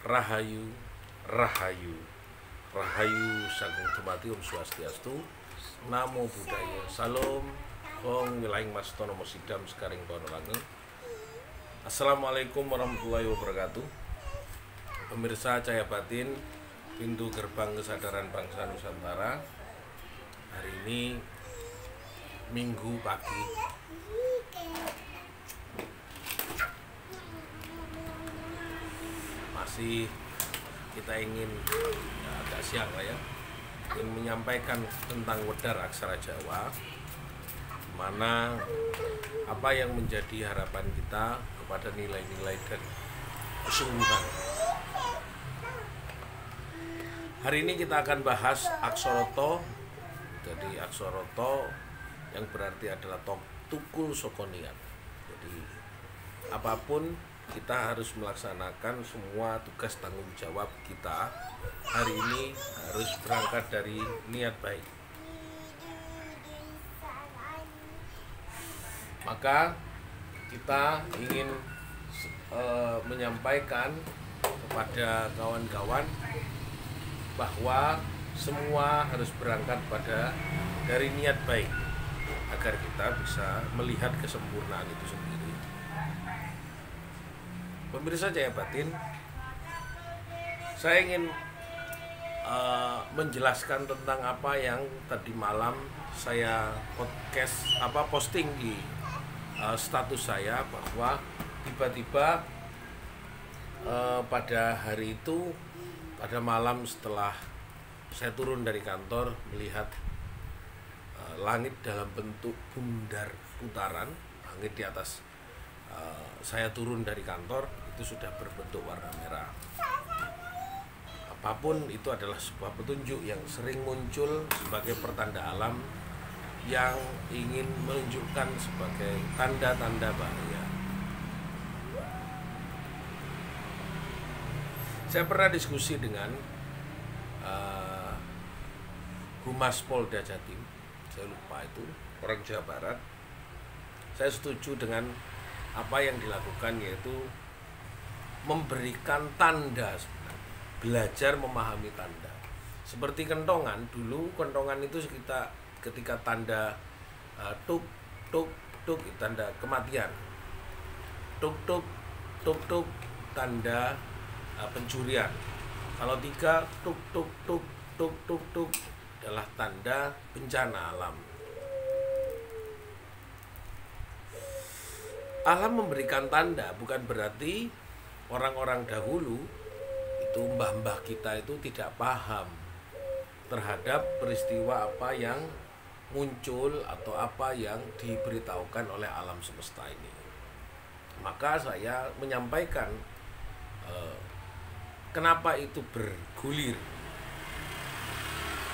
Rahayu, Rahayu, Rahayu Sagung Dumadi Om Swastiastu, Namo Buddhaya, Salam, Om Wilayang Mas Tono Mosidam Sekaring Kono Langgeng. Assalamualaikum warahmatullahi wabarakatuh. Pemirsa Cahaya Batin, pintu gerbang kesadaran bangsa Nusantara. Hari ini Minggu pagi, masih kita ingin agak siang lah ya, ingin menyampaikan tentang wedar aksara Jawa, mana apa yang menjadi harapan kita kepada nilai-nilai dan kesungguhan. Hari ini kita akan bahas aksoroto. Jadi aksoroto yang berarti adalah tukul sokonian. Jadi apapun kita harus melaksanakan semua tugas tanggung jawab kita hari ini harus berangkat dari niat baik. Maka kita ingin menyampaikan kepada kawan-kawan bahwa semua harus berangkat dari niat baik agar kita bisa melihat kesempurnaan itu sendiri. Pemirsa Cahaya Batin, saya ingin menjelaskan tentang apa yang tadi malam saya posting di status saya, bahwa tiba-tiba pada hari itu, pada malam setelah saya turun dari kantor, melihat langit dalam bentuk bundar putaran, langit di atas saya turun dari kantor itu sudah berbentuk warna merah. Apapun itu adalah sebuah petunjuk yang sering muncul sebagai pertanda alam yang ingin menunjukkan sebagai tanda-tanda bahaya. Saya pernah diskusi dengan Humas Polda Jatim, saya lupa itu, orang Jawa Barat. Saya setuju dengan apa yang dilakukan, yaitu memberikan tanda, belajar memahami tanda. Seperti kentongan, dulu kentongan itu ketika tanda tuk tuk tuk, tanda kematian. Tuk tuk tuk tuk, tanda pencurian. Kalau 3 tuk tuk tuk tuk tuk tuk adalah tanda bencana alam. Alam memberikan tanda bukan berarti orang-orang dahulu itu, mbah-mbah kita itu tidak paham terhadap peristiwa apa yang muncul atau apa yang diberitahukan oleh alam semesta ini. Maka saya menyampaikan kenapa itu bergulir,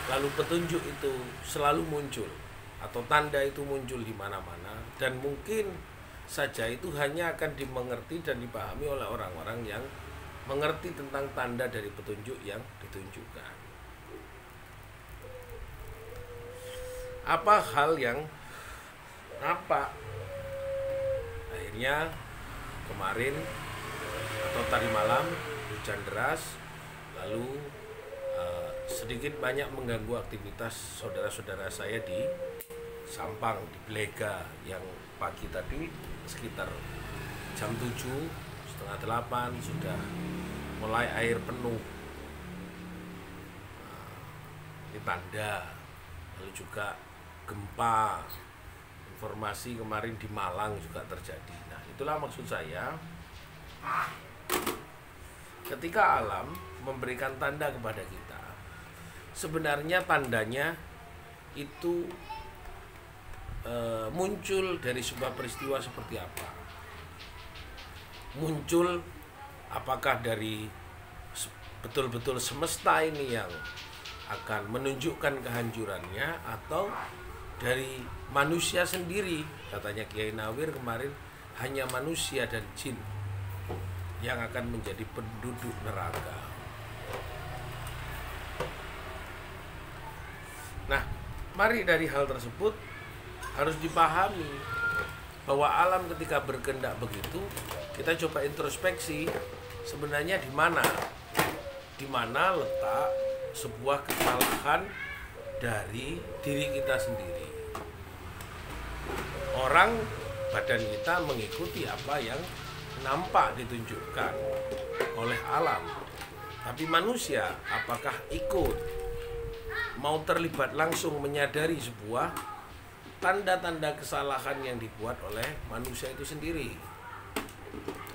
lalu petunjuk itu selalu muncul atau tanda itu muncul di mana-mana, dan mungkin saja itu hanya akan dimengerti dan dipahami oleh orang-orang yang mengerti tentang tanda dari petunjuk yang ditunjukkan. Apa hal yang nampak? Akhirnya kemarin atau tadi malam hujan deras, lalu sedikit banyak mengganggu aktivitas saudara-saudara saya di Sampang, di Blega, yang pagi tadi sekitar jam 7, setengah 8 sudah mulai air penuh. Ini tanda. Lalu juga gempa, informasi kemarin di Malang juga terjadi. Nah, itulah maksud saya, ketika alam memberikan tanda kepada kita, sebenarnya tandanya itu muncul dari sebuah peristiwa seperti apa. Muncul apakah dari betul-betul semesta ini yang akan menunjukkan kehancurannya, atau dari manusia sendiri. Katanya Kiai Nawir kemarin, hanya manusia dan jin yang akan menjadi penduduk neraka. Nah, mari dari hal tersebut harus dipahami bahwa alam ketika berkehendak begitu, kita coba introspeksi sebenarnya di mana di mana letak sebuah kesalahan dari diri kita sendiri. Orang, badan kita mengikuti apa yang nampak ditunjukkan oleh alam. Tapi manusia, apakah ikut mau terlibat langsung menyadari sebuah tanda-tanda kesalahan yang dibuat oleh manusia itu sendiri?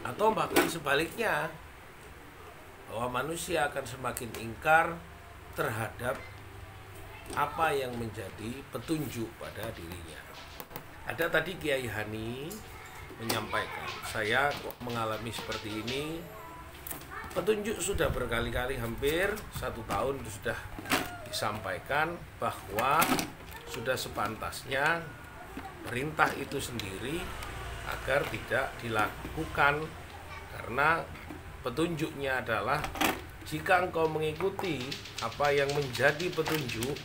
Atau bahkan sebaliknya, bahwa manusia akan semakin ingkar terhadap apa yang menjadi petunjuk pada dirinya. Ada tadi Kiai Hani menyampaikan, saya kok mengalami seperti ini. Petunjuk sudah berkali-kali, hampir 1 tahun sudah disampaikan bahwa sudah sepantasnya perintah itu sendiri agar tidak dilakukan, karena petunjuknya adalah jika engkau mengikuti apa yang menjadi petunjuk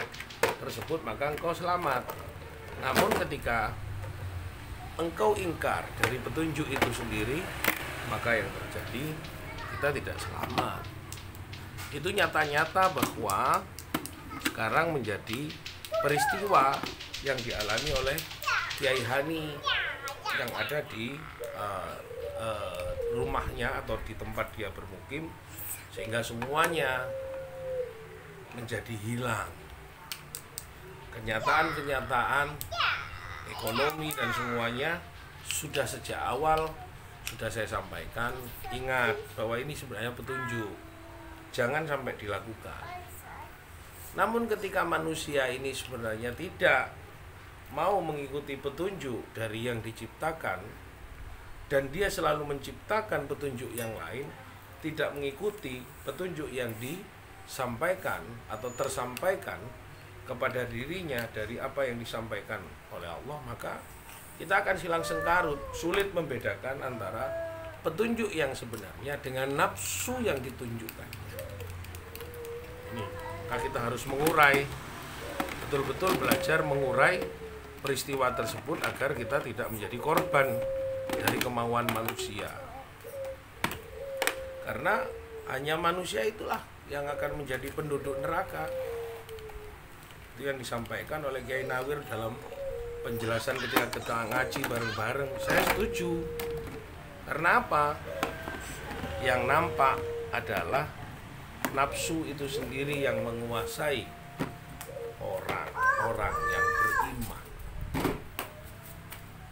tersebut maka engkau selamat. Namun ketika engkau ingkar dari petunjuk itu sendiri, maka yang terjadi kita tidak selamat. Itu nyata-nyata bahwa sekarang menjadi peristiwa yang dialami oleh Kiai Hani yang ada di rumahnya atau di tempat dia bermukim, sehingga semuanya menjadi hilang. Kenyataan-kenyataan ekonomi dan semuanya sudah sejak awal sudah saya sampaikan. Ingat bahwa ini sebenarnya petunjuk, jangan sampai dilakukan. Namun ketika manusia ini sebenarnya tidak mau mengikuti petunjuk dari yang diciptakan, dan dia selalu menciptakan petunjuk yang lain, tidak mengikuti petunjuk yang disampaikan atau tersampaikan kepada dirinya dari apa yang disampaikan oleh Allah, maka kita akan silang sengkarut, sulit membedakan antara petunjuk yang sebenarnya dengan nafsu yang ditunjukkan. Ini, maka kita harus mengurai, betul-betul belajar mengurai peristiwa tersebut agar kita tidak menjadi korban dari kemauan manusia. Karena hanya manusia itulah yang akan menjadi penduduk neraka. Itu yang disampaikan oleh Kiai Nawir dalam penjelasan ketika kita ngaji bareng-bareng. Saya setuju. Karena apa? Yang nampak adalah nafsu itu sendiri yang menguasai orang-orang yang beriman.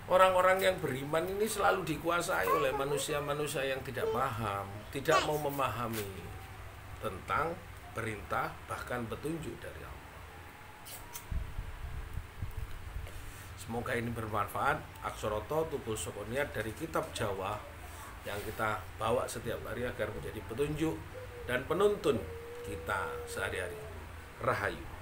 Orang-orang yang beriman ini selalu dikuasai oleh manusia-manusia yang tidak paham, tidak mau memahami tentang perintah bahkan petunjuk dari Allah. Semoga ini bermanfaat. Aksoroto Tukul Sokoniat dari kitab Jawa yang kita bawa setiap hari agar menjadi petunjuk dan penuntun kita sehari-hari. Rahayu.